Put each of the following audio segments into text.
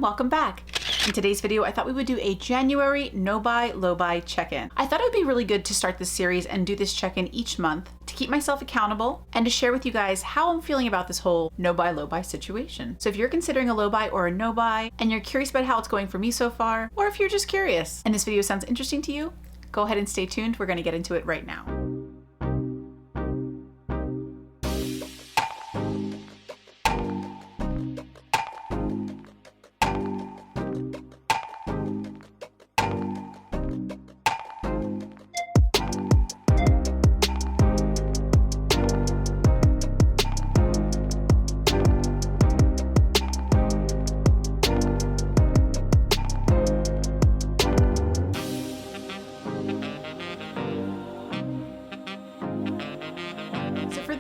welcome back. In today's video, I thought we would do a January no-buy, low-buy check-in. I thought it would be really good to start this series and do this check-in each month to keep myself accountable and to share with you guys how I'm feeling about this whole no-buy, low-buy situation. So if you're considering a low-buy or a no-buy and you're curious about how it's going for me so far, or if you're just curious and this video sounds interesting to you, go ahead and stay tuned. We're gonna get into it right now.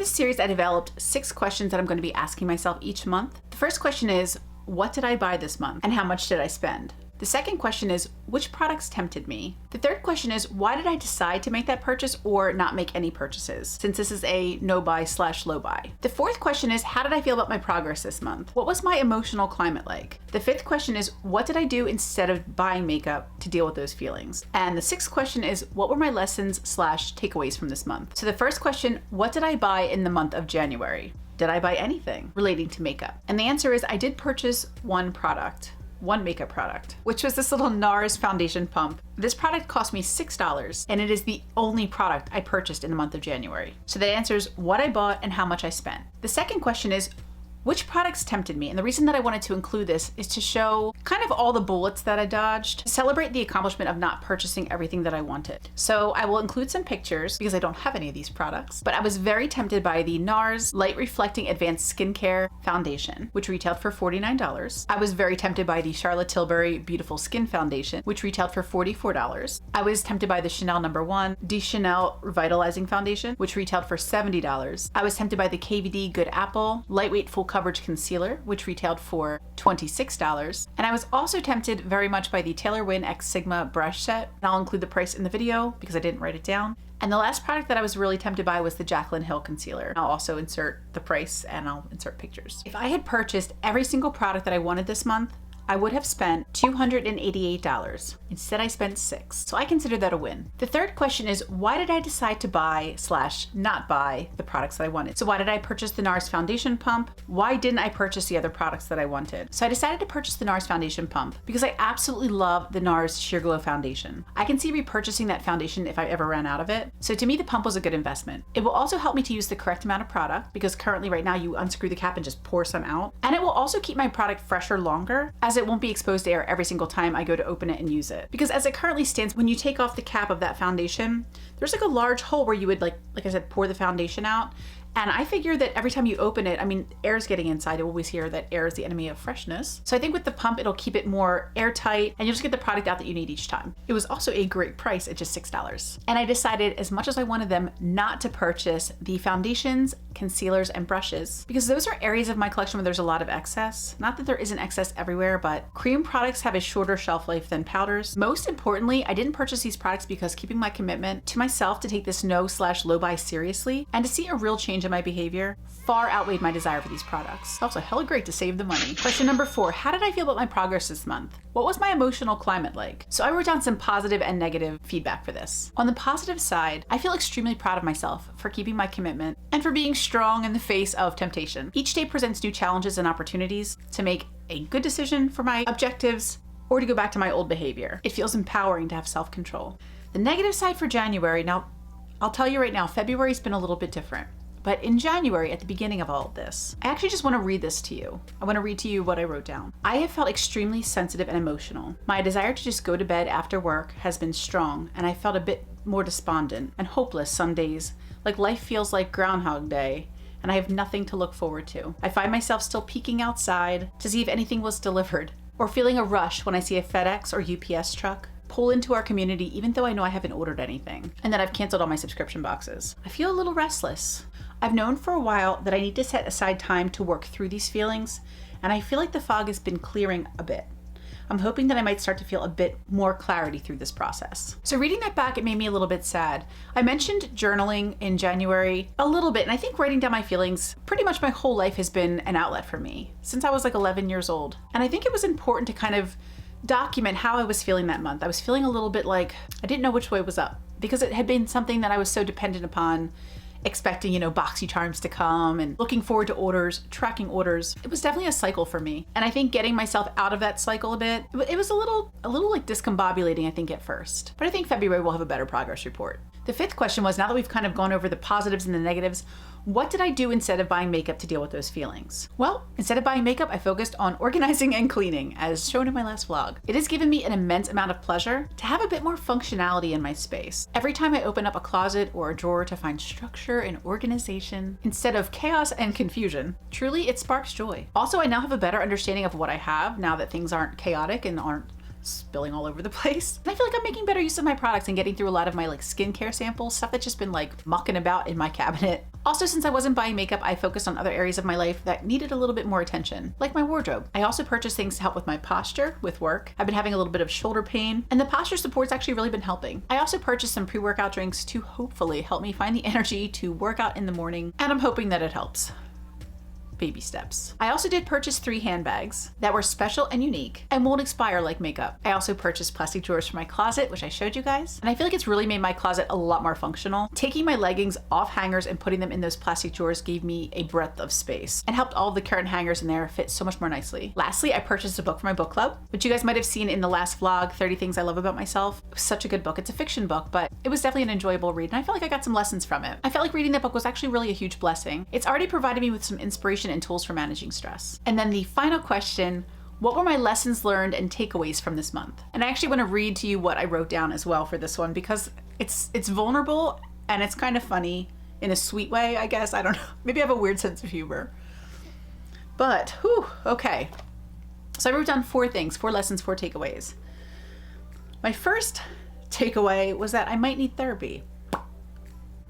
Series, I developed 6 questions that I'm going to be asking myself each month. The first question is, what did I buy this month and how much did I spend? The second question is, which products tempted me? The third question is, why did I decide to make that purchase or not make any purchases, since this is a no-buy / low-buy? The fourth question is, how did I feel about my progress this month? What was my emotional climate like? The fifth question is, what did I do instead of buying makeup to deal with those feelings? And the sixth question is, what were my lessons / takeaways from this month? So the first question, what did I buy in the month of January? Did I buy anything relating to makeup? And the answer is, I did purchase one makeup product, which was this little NARS foundation pump. This product cost me $6 and it is the only product I purchased in the month of January. So that answers what I bought and how much I spent. The second question is, which products tempted me? And the reason that I wanted to include this is to show kind of all the bullets that I dodged, to celebrate the accomplishment of not purchasing everything that I wanted. So I will include some pictures because I don't have any of these products, but I was very tempted by the NARS Light Reflecting Advanced Skincare Foundation, which retailed for $49. I was very tempted by the Charlotte Tilbury Beautiful Skin Foundation, which retailed for $44. I was tempted by the Chanel No. 1 De Chanel Revitalizing Foundation, which retailed for $70. I was tempted by the KVD Good Apple Lightweight Full Coverage Concealer, which retailed for $26. And I was also tempted very much by the Taylor Wynn X Sigma brush set. And I'll include the price in the video because I didn't write it down. And the last product that I was really tempted by was the Jaclyn Hill Concealer. I'll also insert the price and I'll insert pictures. If I had purchased every single product that I wanted this month, I would have spent $288. Instead, I spent $6. So I consider that a win. The third question is, why did I decide to buy / not buy the products that I wanted? So why did I purchase the NARS foundation pump? Why didn't I purchase the other products that I wanted? So I decided to purchase the NARS foundation pump because I absolutely love the NARS Sheer Glow foundation. I can see repurchasing that foundation if I ever ran out of it. So to me, the pump was a good investment. It will also help me to use the correct amount of product because currently right now you unscrew the cap and just pour some out. And it will also keep my product fresher longer, as it won't be exposed to air every single time I go to open it and use it. Because as it currently stands, when you take off the cap of that foundation, there's like a large hole where you would like I said, pour the foundation out. And I figure that every time you open it, I mean, air is getting inside. I always hear that air is the enemy of freshness. So I think with the pump, it'll keep it more airtight and you'll just get the product out that you need each time. It was also a great price at just $6. And I decided, as much as I wanted them, not to purchase the foundations, concealers, and brushes, because those are areas of my collection where there's a lot of excess. Not that there isn't excess everywhere, but cream products have a shorter shelf life than powders. Most importantly, I didn't purchase these products because keeping my commitment to myself to take this no / low buy seriously and to see a real change in my behavior far outweighed my desire for these products. Also hella great to save the money. Question number 4, how did I feel about my progress this month? What was my emotional climate like? So I wrote down some positive and negative feedback for this. On the positive side, I feel extremely proud of myself for keeping my commitment and for being strong in the face of temptation. Each day presents new challenges and opportunities to make a good decision for my objectives or to go back to my old behavior. It feels empowering to have self-control. The negative side for January, now I'll tell you right now, February's been a little bit different. But in January, at the beginning of all of this, I actually just want to read this to you. I want to read to you what I wrote down. I have felt extremely sensitive and emotional. My desire to just go to bed after work has been strong, and I felt a bit more despondent and hopeless some days, like life feels like Groundhog Day, and I have nothing to look forward to. I find myself still peeking outside to see if anything was delivered, or feeling a rush when I see a FedEx or UPS truck pull into our community even though I know I haven't ordered anything, and that I've canceled all my subscription boxes. I feel a little restless. I've known for a while that I need to set aside time to work through these feelings, and I feel like the fog has been clearing a bit. I'm hoping that I might start to feel a bit more clarity through this process. So reading that back, it made me a little bit sad. I mentioned journaling in January a little bit, and I think writing down my feelings pretty much my whole life has been an outlet for me since I was like 11 years old. And I think it was important to kind of document how I was feeling that month. I was feeling a little bit like I didn't know which way was up because it had been something that I was so dependent upon, expecting, you know, BoxyCharms to come and looking forward to orders, tracking orders. It was definitely a cycle for me. And I think getting myself out of that cycle a bit, it was a little like discombobulating, I think, at first. But I think February will have a better progress report. The fifth question was, now that we've kind of gone over the positives and the negatives, what did I do instead of buying makeup to deal with those feelings? Well, instead of buying makeup, I focused on organizing and cleaning, as shown in my last vlog. It has given me an immense amount of pleasure to have a bit more functionality in my space. Every time I open up a closet or a drawer to find structure and organization, instead of chaos and confusion, truly it sparks joy. Also, I now have a better understanding of what I have now that things aren't chaotic and aren't spilling all over the place. And I feel like I'm making better use of my products and getting through a lot of my like skincare samples, stuff that's just been like mucking about in my cabinet. Also, since I wasn't buying makeup, I focused on other areas of my life that needed a little bit more attention, like my wardrobe. I also purchased things to help with my posture with work. I've been having a little bit of shoulder pain, and the posture support's actually really been helping. I also purchased some pre-workout drinks to hopefully help me find the energy to work out in the morning, and I'm hoping that it helps. Baby steps. I also did purchase 3 handbags that were special and unique and won't expire like makeup. I also purchased plastic drawers for my closet, which I showed you guys. And I feel like it's really made my closet a lot more functional. Taking my leggings off hangers and putting them in those plastic drawers gave me a breadth of space and helped all of the current hangers in there fit so much more nicely. Lastly, I purchased a book for my book club, which you guys might have seen in the last vlog, 30 Things I Love About Myself. It was such a good book. It's a fiction book, but it was definitely an enjoyable read. And I felt like I got some lessons from it. I felt like reading that book was actually really a huge blessing. It's already provided me with some inspiration and tools for managing stress. And then the final question, what were my lessons learned and takeaways from this month? And I actually want to read to you what I wrote down as well for this one because it's vulnerable and it's kind of funny in a sweet way, I guess. I don't know. Maybe I have a weird sense of humor. But, whew, okay. So I wrote down 4 things, 4 lessons, 4 takeaways. My first takeaway was that I might need therapy.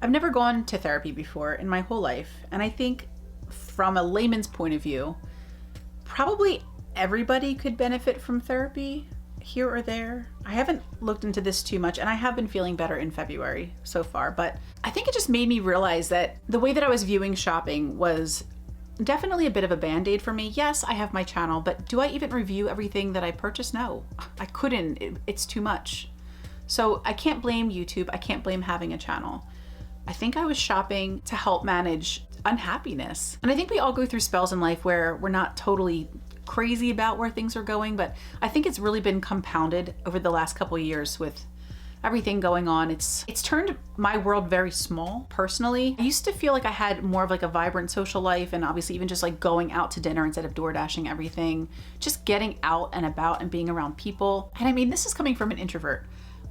I've never gone to therapy before in my whole life, and I think from a layman's point of view, probably everybody could benefit from therapy here or there. I haven't looked into this too much, and I have been feeling better in February so far, but I think it just made me realize that the way that I was viewing shopping was definitely a bit of a band-aid for me. Yes, I have my channel, but do I even review everything that I purchase? No, I couldn't. It's too much. So I can't blame YouTube. I can't blame having a channel. I think I was shopping to help manage unhappiness. And I think we all go through spells in life where we're not totally crazy about where things are going, but I think it's really been compounded over the last couple of years with everything going on. It's turned my world very small personally. I used to feel like I had more of like a vibrant social life, and obviously even just like going out to dinner instead of door dashing everything, just getting out and about and being around people. And I mean, this is coming from an introvert.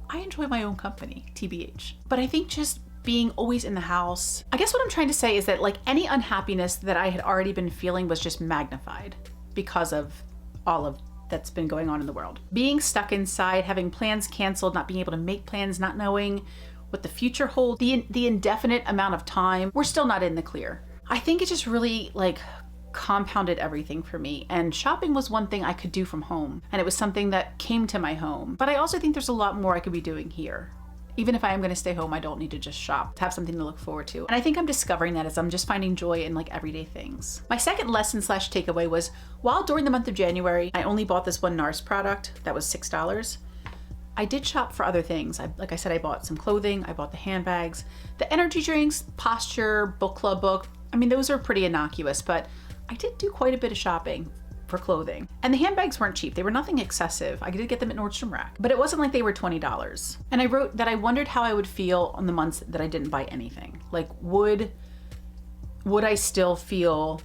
I enjoy my own company, TBH. But I think just being always in the house, I guess what I'm trying to say is that like any unhappiness that I had already been feeling was just magnified because of all of that's been going on in the world. Being stuck inside, having plans canceled, not being able to make plans, not knowing what the future holds, the indefinite amount of time, we're still not in the clear. I think it just really like compounded everything for me, and shopping was one thing I could do from home, and it was something that came to my home. But I also think there's a lot more I could be doing here. Even if I am going to stay home, I don't need to just shop, to have something to look forward to. And I think I'm discovering that as I'm just finding joy in like everyday things. My second lesson / takeaway was, while during the month of January, I only bought this one NARS product that was $6. I did shop for other things. Like I said, I bought some clothing, I bought the handbags, the energy drinks, posture, book club book. I mean, those are pretty innocuous, but I did do quite a bit of shopping for clothing. And the handbags weren't cheap. They were nothing excessive. I did get them at Nordstrom Rack, but it wasn't like they were $20. And I wrote that I wondered how I would feel on the months that I didn't buy anything. Like, would I still feel,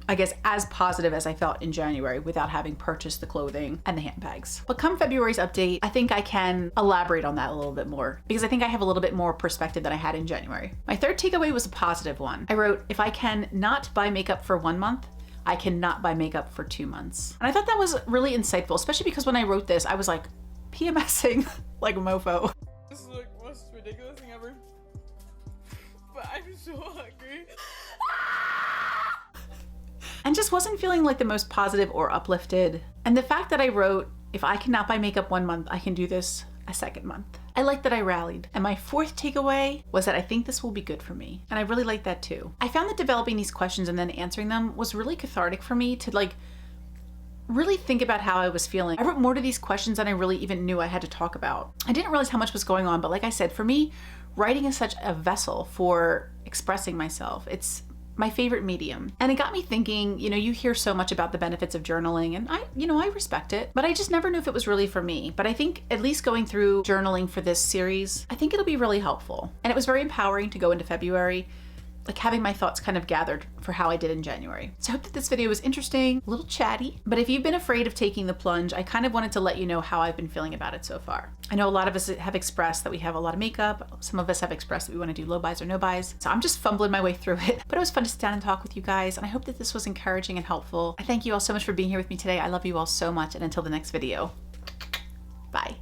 I guess, as positive as I felt in January without having purchased the clothing and the handbags? But come February's update, I think I can elaborate on that a little bit more, because I think I have a little bit more perspective than I had in January. My third takeaway was a positive one. I wrote, if I can not buy makeup for 1 month, I cannot buy makeup for 2 months. And I thought that was really insightful, especially because when I wrote this, I was like PMSing like a mofo. This is the most ridiculous thing ever. But I'm so hungry. And just wasn't feeling like the most positive or uplifted. And the fact that I wrote, if I cannot buy makeup 1 month, I can do this a second month. I like that I rallied. And my fourth takeaway was that I think this will be good for me. And I really like that too. I found that developing these questions and then answering them was really cathartic for me to like really think about how I was feeling. I wrote more to these questions than I really even knew I had to talk about. I didn't realize how much was going on, but like I said, for me, writing is such a vessel for expressing myself. It's my favorite medium. And it got me thinking, you know, you hear so much about the benefits of journaling, and I respect it, but I just never knew if it was really for me. But I think at least going through journaling for this series, I think it'll be really helpful. And it was very empowering to go into February, like having my thoughts kind of gathered for how I did in January. So I hope that this video was interesting, a little chatty, but if you've been afraid of taking the plunge, I kind of wanted to let you know how I've been feeling about it so far. I know a lot of us have expressed that we have a lot of makeup. Some of us have expressed that we want to do low buys or no buys. So I'm just fumbling my way through it, but it was fun to sit down and talk with you guys. And I hope that this was encouraging and helpful. I thank you all so much for being here with me today. I love you all so much. And until the next video, bye.